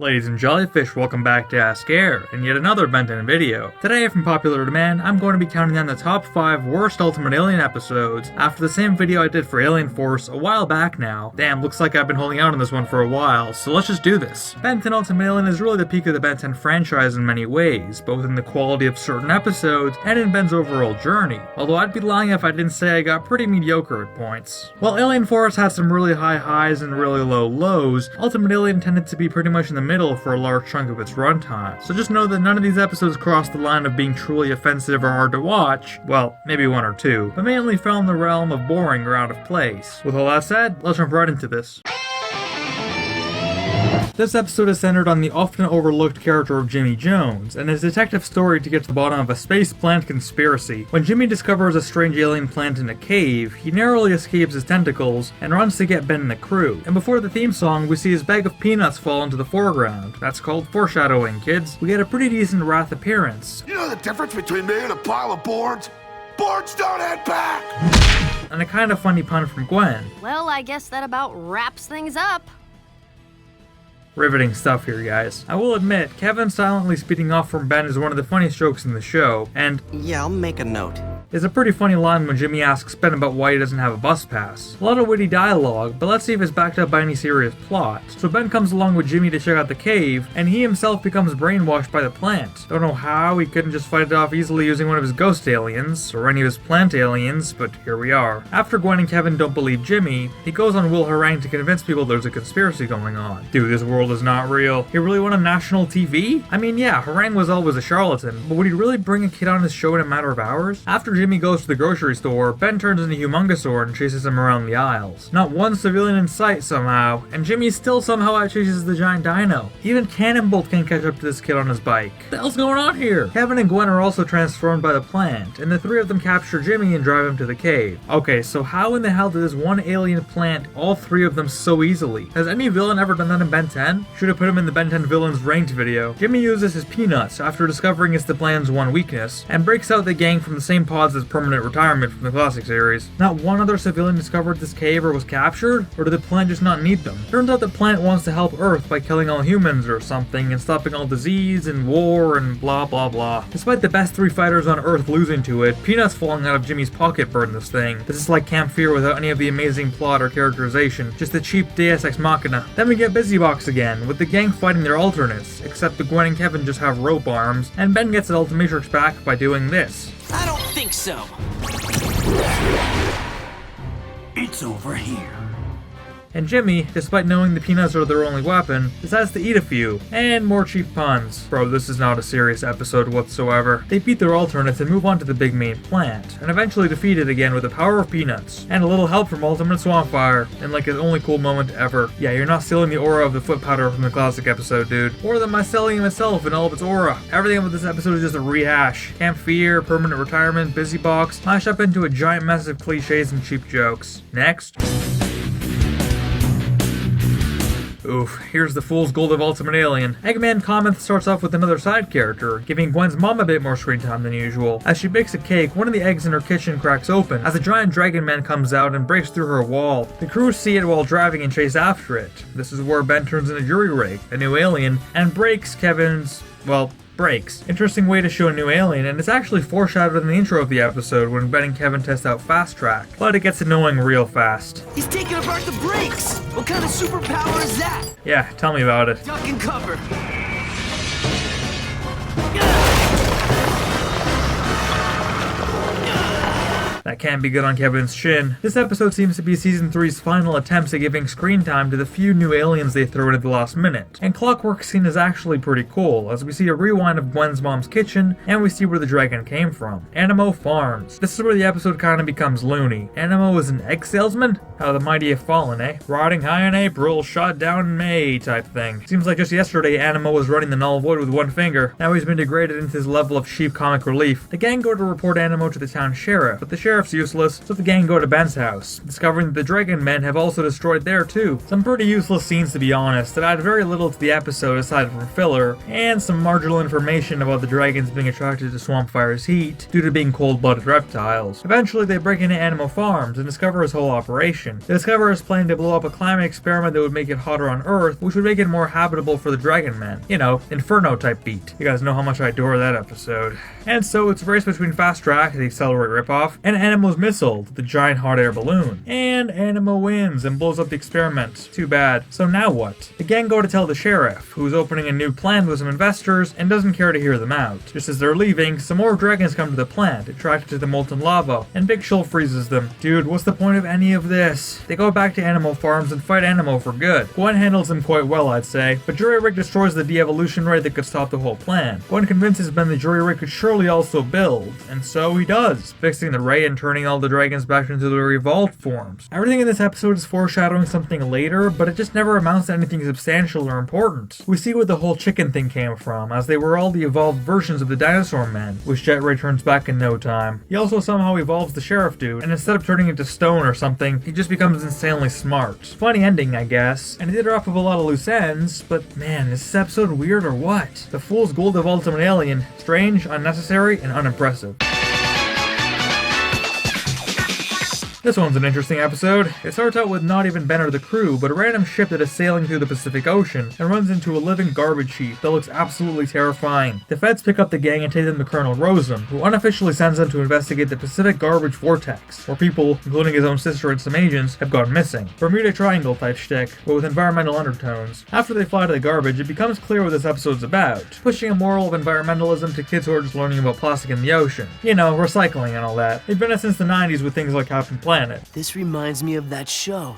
Ladies and jellyfish, welcome back to A.S.K, and yet another Ben 10 video. Today, from popular demand, I'm going to be counting down the top 5 worst Ultimate Alien episodes after the same video I did for Alien Force a while back now. Damn, looks like I've been holding out on this one for a while, so let's just do this. Ben 10 Ultimate Alien is really the peak of the Ben 10 franchise in many ways, both in the quality of certain episodes and in Ben's overall journey, although I'd be lying if I didn't say I got pretty mediocre at points. While Alien Force had some really high highs and really low lows, Ultimate Alien tended to be pretty much in the middle for a large chunk of its runtime, so just know that none of these episodes crossed the line of being truly offensive or hard to watch, well, maybe one or two, but mainly fell in the realm of boring or out of place. With all that said, let's jump right into this. This episode is centered on the often overlooked character of Jimmy Jones, and his detective story to get to the bottom of a space plant conspiracy. When Jimmy discovers a strange alien plant in a cave, he narrowly escapes his tentacles and runs to get Ben and the crew. And before the theme song, we see his bag of peanuts fall into the foreground. That's called foreshadowing, kids. We get a pretty decent Wrath appearance. You know the difference between me and a pile of boards? Boards don't head back! And a kind of funny pun from Gwen. Well, I guess that about wraps things up. Riveting stuff here, guys. I will admit, Kevin silently speeding off from Ben is one of the funniest jokes in the show, and yeah, I'll make a note. Is a pretty funny line when Jimmy asks Ben about why he doesn't have a bus pass. A lot of witty dialogue, but let's see if it's backed up by any serious plot. So Ben comes along with Jimmy to check out the cave, and he himself becomes brainwashed by the plant. Don't know how he couldn't just fight it off easily using one of his ghost aliens, or any of his plant aliens, but here we are. After Gwen and Kevin don't believe Jimmy, he goes on Will Harangue to convince people there's a conspiracy going on. Dude, this world is not real. He really went on national TV? I mean, yeah, Harangue was always a charlatan, but would he really bring a kid on his show in a matter of hours? After Jimmy goes to the grocery store, Ben turns into Humongosaur and chases him around the aisles. Not one civilian in sight somehow, and Jimmy still somehow outchases the giant dino. Even Cannonbolt can't catch up to this kid on his bike. What the hell's going on here? Kevin and Gwen are also transformed by the plant, and the three of them capture Jimmy and drive him to the cave. Okay, so how in the hell did this one alien plant all three of them so easily? Has any villain ever done that in Ben 10? Should have put him in the Ben 10 villains ranked video. Jimmy uses his peanuts after discovering it's the plan's one weakness, and breaks out the gang from the same pods as permanent retirement from the classic series. Not one other civilian discovered this cave or was captured, or did the plant just not need them? Turns out the plant wants to help Earth by killing all humans or something, and stopping all disease and war and blah blah blah. Despite the best three fighters on Earth losing to it, peanuts falling out of Jimmy's pocket burn this thing. This is like Camp Fear without any of the amazing plot or characterization, just a cheap Deus Ex Machina. Then we get Busy Box again, with the gang fighting their alternates, except that Gwen and Kevin just have rope arms, and Ben gets his Ultimatrix back by doing this. I don't think so. It's over here. And Jimmy, despite knowing the peanuts are their only weapon, decides to eat a few. And more cheap puns. Bro, this is not a serious episode whatsoever. They beat their alternates and move on to the big main plant, and eventually defeat it again with the power of peanuts. And a little help from Ultimate Swampfire, and like his only cool moment ever. Yeah, you're not stealing the aura of the foot powder from the classic episode, dude. Or the mycelium itself in all of its aura. Everything about this episode is just a rehash. Camp Fear, permanent retirement, Busy Box, mashed up into a giant mess of cliches and cheap jokes. Next. Oof, here's the fool's gold of Ultimate Alien. Eggman Cometh starts off with another side character, giving Gwen's mom a bit more screen time than usual. As she bakes a cake, one of the eggs in her kitchen cracks open, as a giant dragon man comes out and breaks through her wall. The crew see it while driving and chase after it. This is where Ben turns into Jury Rig, a new alien, and breaks Kevin's, well, breaks. Interesting way to show a new alien, and it's actually foreshadowed in the intro of the episode when Ben and Kevin test out Fast Track, but it gets annoying real fast. He's taking apart the brakes! What kind of superpower is that? Yeah, tell me about it. Duck and cover. That can't be good on Kevin's chin. This episode seems to be Season 3's final attempts at giving screen time to the few new aliens they throw in at the last minute. And Clockwork scene is actually pretty cool, as we see a rewind of Gwen's mom's kitchen, and we see where the dragon came from. Animo Farms. This is where the episode kind of becomes loony. Animo is an egg salesman? How the mighty have fallen, eh? Riding high in April, shot down in May type thing. Seems like just yesterday Animo was running the null void with one finger. Now he's been degraded into his level of cheap comic relief. The gang go to report Animo to the town sheriff, but the sheriff sheriff's useless, so the gang go to Ben's house, discovering that the Dragon Men have also destroyed there too. Some pretty useless scenes, to be honest, that add very little to the episode aside from filler, and some marginal information about the dragons being attracted to Swampfire's heat due to being cold-blooded reptiles. Eventually, they break into Animal Farms and discover his whole operation. They discover his plan to blow up a climate experiment that would make it hotter on Earth, which would make it more habitable for the Dragon Men. You know, Inferno-type beat. You guys know how much I adore that episode. And so it's a race between Fast Track, the Accelerate ripoff, and Animo's Missile, the giant hot air balloon. And Animo wins and blows up the experiment. Too bad. So now what? The gang go to tell the sheriff, who's opening a new plant with some investors and doesn't care to hear them out. Just as they're leaving, some more dragons come to the plant, attracted to the molten lava, and Big Shoal freezes them. Dude, what's the point of any of this? They go back to Animal Farms and fight Animo for good. Gwen handles them quite well, I'd say, but Jury Rig destroys the de-evolution ray that could stop the whole plan. Gwen convinces Ben the Jury Rig could surely also build, and so he does, fixing the ray and turning all the dragons back into their evolved forms. Everything in this episode is foreshadowing something later, but it just never amounts to anything substantial or important. We see where the whole chicken thing came from, as they were all the evolved versions of the dinosaur men, which Jet Ray turns back in no time. He also somehow evolves the sheriff dude, and instead of turning into stone or something, he just becomes insanely smart. Funny ending, I guess, and it did wrap up a lot of loose ends, but man, is this episode weird or what? The Fool's Gold of Ultimate Alien, strange, unnecessary, and unimpressive. This one's an interesting episode. It starts out with not even Ben or the crew, but a random ship that is sailing through the Pacific Ocean and runs into a living garbage heap that looks absolutely terrifying. The feds pick up the gang and take them to Colonel Rosum, who unofficially sends them to investigate the Pacific Garbage Vortex, where people, including his own sister and some agents, have gone missing. Bermuda Triangle type shtick, but with environmental undertones. After they fly to the garbage, it becomes clear what this episode's about, pushing a moral of environmentalism to kids who are just learning about plastic in the ocean. You know, recycling and all that. They've been it since the 90s with things like Captain Planet. This reminds me of that show.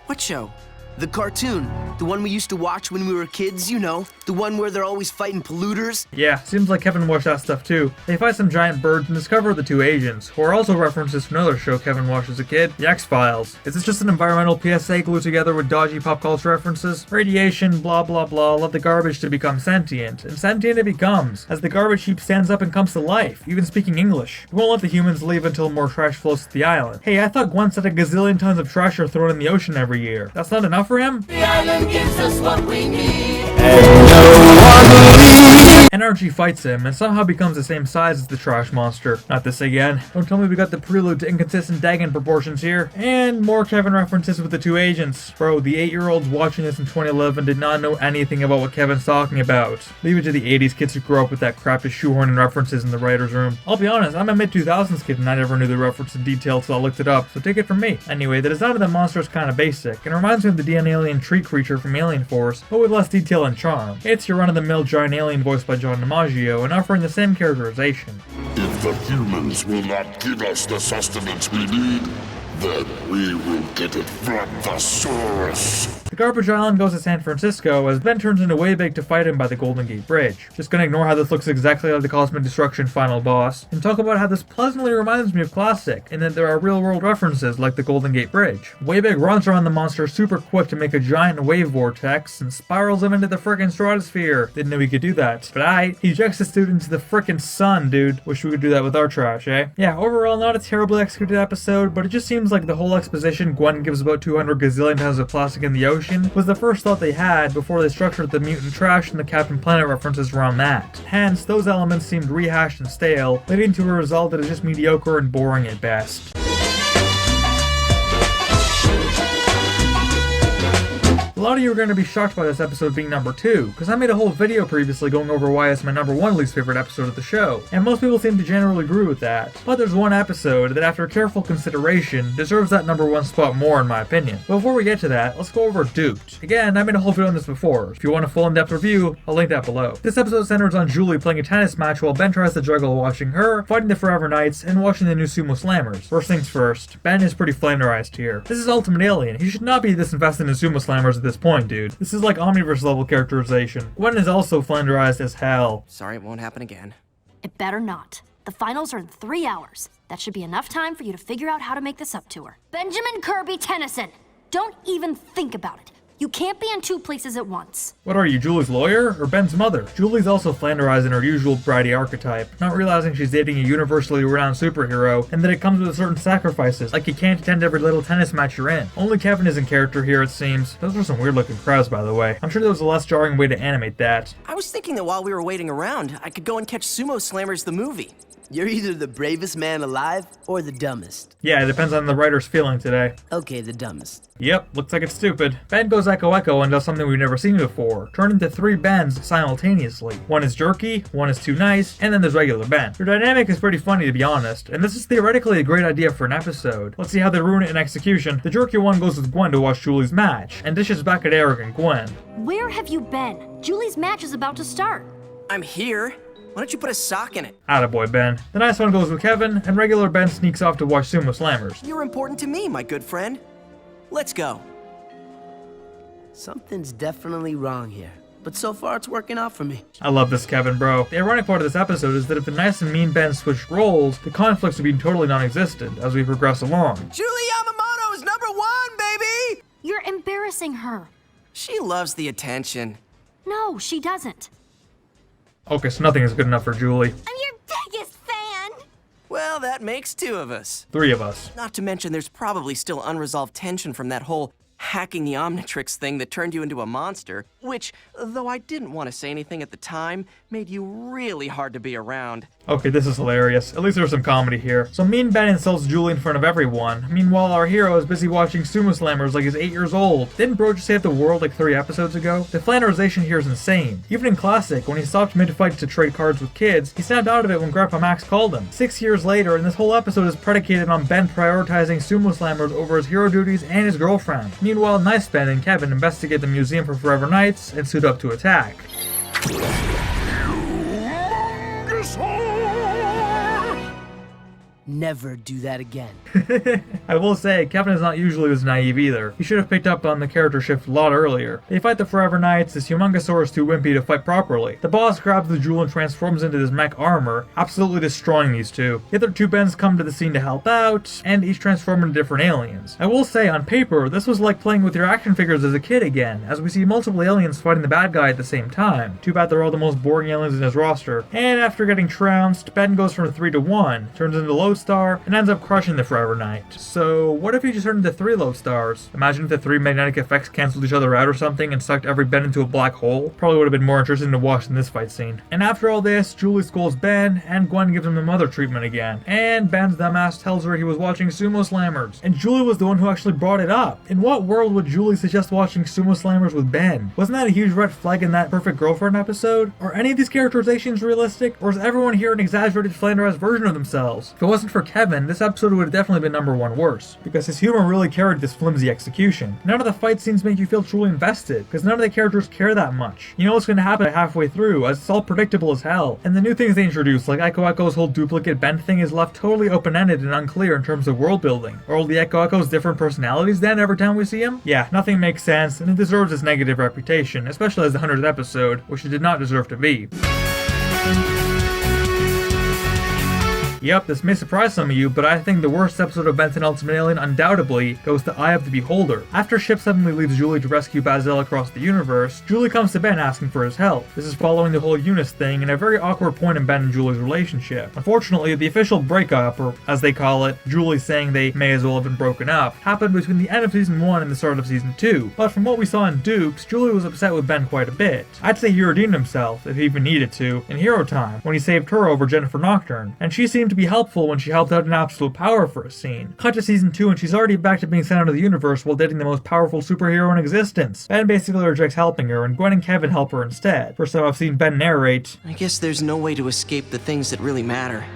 What show? The cartoon. The one we used to watch when we were kids, you know. The one where they're always fighting polluters. Yeah, seems like Kevin watched that stuff too. They fight some giant birds and discover the two agents, who are also references to another show Kevin watched as a kid, The X-Files. Is this just an environmental PSA glued together with dodgy pop culture references? Radiation, blah blah blah, let the garbage to become sentient. And sentient it becomes, as the garbage heap stands up and comes to life, even speaking English. It won't let the humans leave until more trash flows to the island. Hey, I thought Gwen said a gazillion tons of trash are thrown in the ocean every year. That's not enough for him? The island gives us what we need. NRG fights him and somehow becomes the same size as the trash monster. Not this again. Don't tell me we got the prelude to inconsistent Dagon proportions here. And more Kevin references with the two agents. Bro, the 8-year-olds watching this in 2011 did not know anything about what Kevin's talking about. Leave it to the 80s kids who grew up with that crap to shoehorn in references in the writer's room. I'll be honest, I'm a mid-2000s kid and I never knew the reference in detail till I looked it up, so take it from me. Anyway, the design of the monster is kinda basic, and reminds me of the DNA alien tree creature from Alien Force, but with less detail and charm. It's your run-of-the-mill giant alien voiced by John DiMaggio and offering the same characterization. If the humans will not give us the sustenance we need, then we will get it from the source. The garbage island goes to San Francisco as Ben turns into Waybig to fight him by the Golden Gate Bridge. Just gonna ignore how this looks exactly like the Cosmic Destruction final boss, and talk about how this pleasantly reminds me of Classic, in that there are real-world references like the Golden Gate Bridge. Waybig runs around the monster super quick to make a giant wave vortex and spirals him into the frickin' stratosphere. Didn't know he could do that. But he ejects the dude into the frickin' sun, dude. Wish we could do that with our trash, eh? Yeah, overall not a terribly executed episode, but it just seems like the whole exposition Gwen gives about 200 gazillion tons of plastic in the ocean was the first thought they had before they structured the mutant trash and the Captain Planet references around that. Hence, those elements seemed rehashed and stale, leading to a result that is just mediocre and boring at best. A lot of you are going to be shocked by this episode being number 2, because I made a whole video previously going over why it's my number 1 least favorite episode of the show, and most people seem to generally agree with that. But there's one episode that, after careful consideration, deserves that number 1 spot more in my opinion. But before we get to that, let's go over Duped. Again, I made a whole video on this before. If you want a full in-depth review, I'll link that below. This episode centers on Julie playing a tennis match while Ben tries to juggle watching her, fighting the Forever Knights, and watching the new Sumo Slammers. First things first, Ben is pretty flanderized here. This is Ultimate Alien. He should not be this invested in Sumo Slammers at this point, dude. This is like Omniverse level characterization. Gwen is also flanderized as hell. Sorry, it won't happen again. It better not. The finals are in 3 hours. That should be enough time for you to figure out how to make this up to her. Benjamin Kirby Tennyson! Don't even think about it. You can't be in two places at once. What are you, Julie's lawyer or Ben's mother? Julie's also flanderizing her usual bratty archetype, not realizing she's dating a universally renowned superhero and that it comes with certain sacrifices, like you can't attend every little tennis match you're in. Only Kevin is in character here, it seems. Those were some weird looking crowds, by the way. I'm sure there was a less jarring way to animate that. I was thinking that while we were waiting around, I could go and catch Sumo Slammers the movie. You're either the bravest man alive or the dumbest. Yeah, it depends on the writer's feeling today. Okay, the dumbest. Yep, looks like it's stupid. Ben goes Echo and does something we've never seen before, turn into 3 Bens simultaneously. One is jerky, one is too nice, and then there's regular Ben. Their dynamic is pretty funny to be honest, and this is theoretically a great idea for an episode. Let's see how they ruin it in execution. The jerky one goes with Gwen to watch Julie's match, and dishes back at Eric and Gwen. Where have you been? Julie's match is about to start. I'm here. Why don't you put a sock in it? Attaboy, Ben. The nice one goes with Kevin, and regular Ben sneaks off to watch Sumo Slammers. You're important to me, my good friend. Let's go. Something's definitely wrong here, but so far it's working out for me. I love this Kevin, bro. The ironic part of this episode is that if the nice and mean Ben switched roles, the conflicts would be totally non-existent as we progress along. Julie Yamamoto is #1, baby! You're embarrassing her. She loves the attention. No, she doesn't. Okay, so nothing is good enough for Julie. I'm your biggest fan. Well, that makes 2 of us. 3 of us. Not to mention there's probably still unresolved tension from that whole hacking the Omnitrix thing that turned you into a monster, which, though I didn't want to say anything at the time, made you really hard to be around. Okay, this is hilarious. At least there's some comedy here. So Mean Ben insults Julie in front of everyone. Meanwhile, our hero is busy watching Sumo Slammers like he's 8 years old. Didn't Bro just save the world like 3 episodes ago? The flanderization here is insane. Even in Classic, when he stopped mid-fight to trade cards with kids, he snapped out of it when Grandpa Max called him. 6 years later, and this whole episode is predicated on Ben prioritizing Sumo Slammers over his hero duties and his girlfriend. Meanwhile, Nice Ben and Kevin investigate the Museum for Forever Nights and suit up to attack. Never do that again. I will say, Kevin is not usually as naive either. He should have picked up on the character shift a lot earlier. They fight the Forever Knights, this Humongousaurus is too wimpy to fight properly. The boss grabs the jewel and transforms into this mech armor, absolutely destroying these two. The other 2 Bens come to the scene to help out, and each transform into different aliens. I will say, on paper, this was like playing with your action figures as a kid again, as we see multiple aliens fighting the bad guy at the same time. Too bad they're all the most boring aliens in his roster. And after getting trounced, Ben goes from 3 to 1, turns into Lodestar, and ends up crushing the Forever Knight. So what if he just turned into 3 Lodestars? Imagine if the 3 magnetic effects canceled each other out or something and sucked every Ben into a black hole. Probably would have been more interesting to watch than this fight scene. And after all this, Julie scolds Ben, and Gwen gives him the mother treatment again. And Ben's dumbass tells her he was watching Sumo Slammers. And Julie was the one who actually brought it up. In what world would Julie suggest watching Sumo Slammers with Ben? Wasn't that a huge red flag in that Perfect Girlfriend episode? Are any of these characterizations realistic? Or is everyone here an exaggerated flanderized version of themselves? If it wasn't for Kevin, this episode would have definitely been #1 worse, because his humor really carried this flimsy execution. None of the fight scenes make you feel truly invested, because none of the characters care that much. You know what's going to happen halfway through, as it's all predictable as hell. And the new things they introduce, like Echo's whole duplicate Ben thing, is left totally open-ended and unclear in terms of world building. Are all the Echo's different personalities then every time we see him? Yeah, nothing makes sense, and it deserves its negative reputation, especially as the 100th episode, which it did not deserve to be. Yep, this may surprise some of you, but I think the worst episode of Benson Ultimate Alien undoubtedly goes to Eye of the Beholder. After Ship suddenly leaves Julie to rescue Basil across the universe, Julie comes to Ben asking for his help. This is following the whole Eunice thing and a very awkward point in Ben and Julie's relationship. Unfortunately, the official breakup, or as they call it, Julie saying they may as well have been broken up, happened between the end of Season 1 and the start of Season 2. But from what we saw in Dukes, Julie was upset with Ben quite a bit. I'd say he redeemed himself, if he even needed to, in Hero Time, when he saved her over Jennifer Nocturne, and she seemed to be helpful when she helped out in Absolute Power for a scene. Cut to Season 2 and she's already back to being sent out of the universe while dating the most powerful superhero in existence. Ben basically rejects helping her, and Gwen and Kevin help her instead. First time I've seen Ben narrate, I guess there's no way to escape the things that really matter.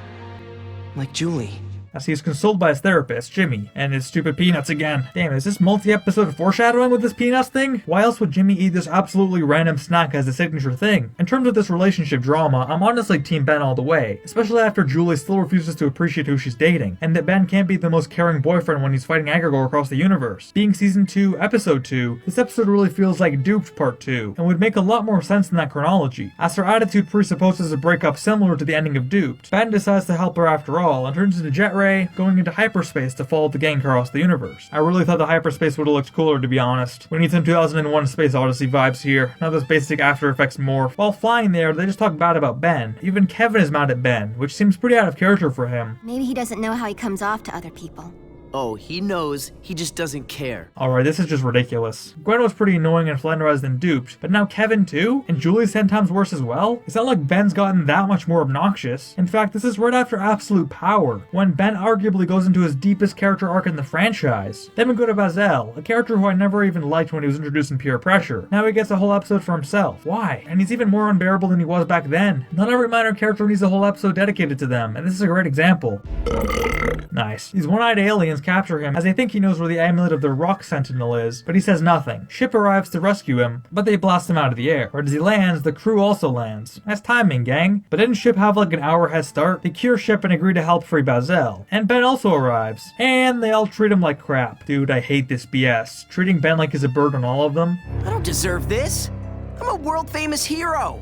Like Julie. as he is consoled by his therapist, Jimmy, and his stupid peanuts again. Damn, is this multi-episode foreshadowing with this peanuts thing? Why else would Jimmy eat this absolutely random snack as a signature thing? In terms of this relationship drama, I'm honestly Team Ben all the way, especially after Julie still refuses to appreciate who she's dating, and that Ben can't be the most caring boyfriend when he's fighting Agregor across the universe. Being Season 2, Episode 2, this episode really feels like Duped Part 2, and would make a lot more sense in that chronology, as her attitude presupposes a breakup similar to the ending of Duped. Ben decides to help her after all, and turns into jet ray, going into hyperspace to follow the gang across the universe. I really thought the hyperspace would have looked cooler, to be honest. We need some 2001 Space Odyssey vibes here, not those basic After Effects morph. While flying there, they just talk bad about Ben. Even Kevin is mad at Ben, which seems pretty out of character for him. Maybe he doesn't know how he comes off to other people. Oh, he knows, he just doesn't care. Alright, this is just ridiculous. Gwen was pretty annoying and flanderized and duped, but now Kevin too? And Julie's 10 times worse as well? It's not like Ben's gotten that much more obnoxious. In fact, this is right after Absolute Power, when Ben arguably goes into his deepest character arc in the franchise. Then we go to Bazel, a character who I never even liked when he was introduced in Peer Pressure. Now he gets a whole episode for himself. Why? And he's even more unbearable than he was back then. Not every minor character needs a whole episode dedicated to them, and this is a great example. Nice. These one-eyed aliens capture him as they think he knows where the amulet of the Rock Sentinel is, but he says nothing. Ship arrives to rescue him, but they blast him out of the air. Right as he lands, the crew also lands. Nice timing, gang. But didn't Ship have like an hour head start? They cure Ship and agree to help free Bazel. And Ben also arrives. And they all treat him like crap. Dude, I hate this BS. Treating Ben like he's a bird on all of them. I don't deserve this. I'm a world-famous hero.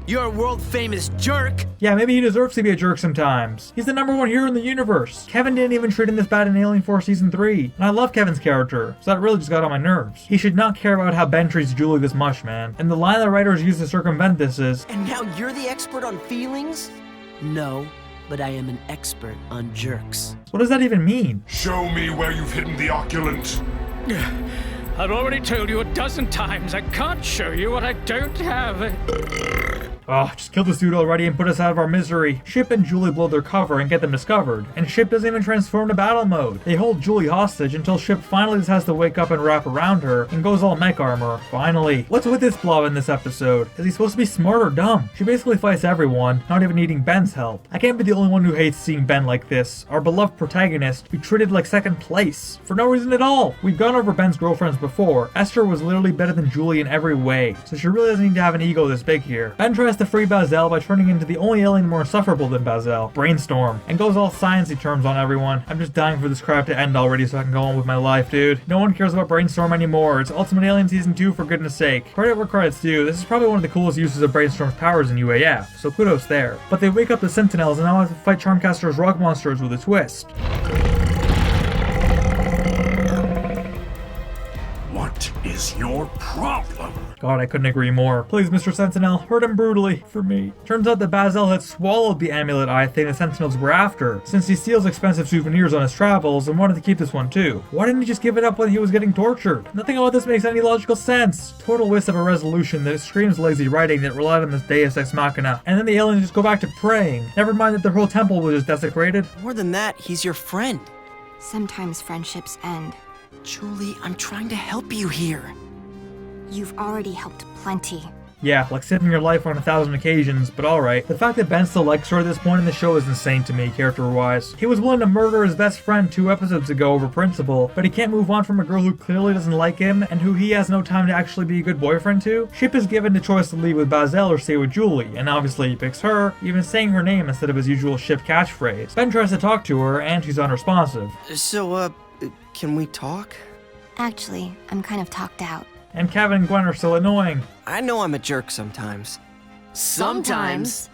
You're a world-famous jerk! Yeah, maybe he deserves to be a jerk sometimes. He's the #1 hero in the universe. Kevin didn't even treat him this bad in Alien Force Season 3. And I love Kevin's character, so that really just got on my nerves. He should not care about how Ben treats Julie this much, man. And the line the writers use to circumvent this is, And now you're the expert on feelings? No, but I am an expert on jerks. what does that even mean? Show me where you've hidden the opulent. I've already told you a dozen times I can't show you what I don't have. Oh, just kill this dude already and put us out of our misery. Ship and Julie blow their cover and get them discovered. And Ship doesn't even transform to battle mode. They hold Julie hostage until Ship finally just has to wake up and wrap around her and goes all mech armor. Finally. What's with this blob in this episode? Is he supposed to be smart or dumb? She basically fights everyone, not even needing Ben's help. I can't be the only one who hates seeing Ben like this. Our beloved protagonist be treated like second place. For no reason at all. We've gone over Ben's girlfriends before. Esther was literally better than Julie in every way. So she really doesn't need to have an ego this big here. Ben tries to free Bazel by turning into the only alien more insufferable than Bazel, Brainstorm, and goes all sciencey terms on everyone. I'm just dying for this crap to end already so I can go on with my life, dude. No one cares about Brainstorm anymore. It's Ultimate Alien Season 2 for goodness sake. Credit where credit's due, this is probably one of the coolest uses of Brainstorm's powers in UAF, so kudos there. But they wake up the Sentinels and now have to fight Charmcaster's rock monsters with a twist. What is your problem? God, I couldn't agree more. Please, Mr. Sentinel, hurt him brutally. For me. Turns out that Bazel had swallowed the amulet eye thing the Sentinels were after, since he steals expensive souvenirs on his travels and wanted to keep this one too. Why didn't he just give it up when he was getting tortured? Nothing about this makes any logical sense. Total waste of a resolution that screams lazy writing that relied on this Deus Ex Machina, and then the aliens just go back to praying. Never mind that their whole temple was just desecrated. More than that, he's your friend. Sometimes friendships end. Julie, I'm trying to help you here. You've already helped plenty. Yeah, like saving your life on 1,000 occasions, but alright. The fact that Ben still likes her at this point in the show is insane to me, character-wise. He was willing to murder his best friend 2 episodes ago over principle, but he can't move on from a girl who clearly doesn't like him and who he has no time to actually be a good boyfriend to. Ship is given the choice to leave with Bazel or stay with Julie, and obviously he picks her, even saying her name instead of his usual Ship catchphrase. Ben tries to talk to her, and she's unresponsive. So, can we talk? Actually, I'm kind of talked out. And Kevin and Gwen are still annoying. I know I'm a jerk sometimes. Sometimes.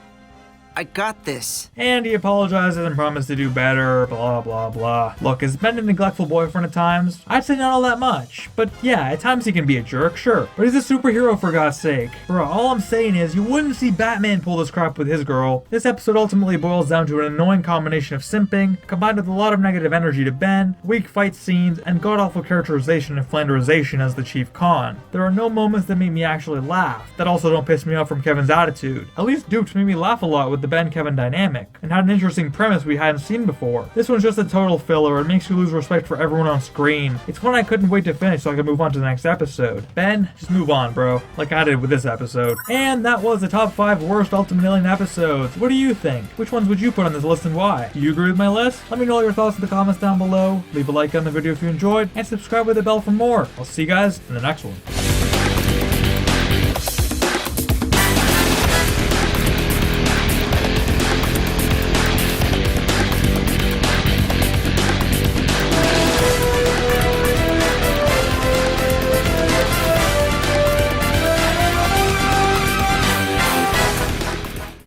I got this. And he apologizes and promised to do better, blah blah blah. Look, is Ben a neglectful boyfriend at times? I'd say not all that much, but yeah, at times he can be a jerk, sure. But he's a superhero for God's sake. Bro, all I'm saying is, you wouldn't see Batman pull this crap with his girl. This episode ultimately boils down to an annoying combination of simping, combined with a lot of negative energy to Ben, weak fight scenes, and god-awful characterization and flanderization as the chief con. There are no moments that make me actually laugh, that also don't piss me off from Kevin's attitude. At least Duped made me laugh a lot with the Ben-Kevin dynamic, and had an interesting premise we hadn't seen before. This one's just a total filler and makes you lose respect for everyone on screen. It's one I couldn't wait to finish so I could move on to the next episode. Ben, just move on, bro, like I did with this episode. And that was the top 5 worst Ultimate Alien episodes. What do you think? Which ones would you put on this list and why? Do you agree with my list? Let me know all your thoughts in the comments down below. Leave a like on the video if you enjoyed, and subscribe with the bell for more. I'll see you guys in the next one.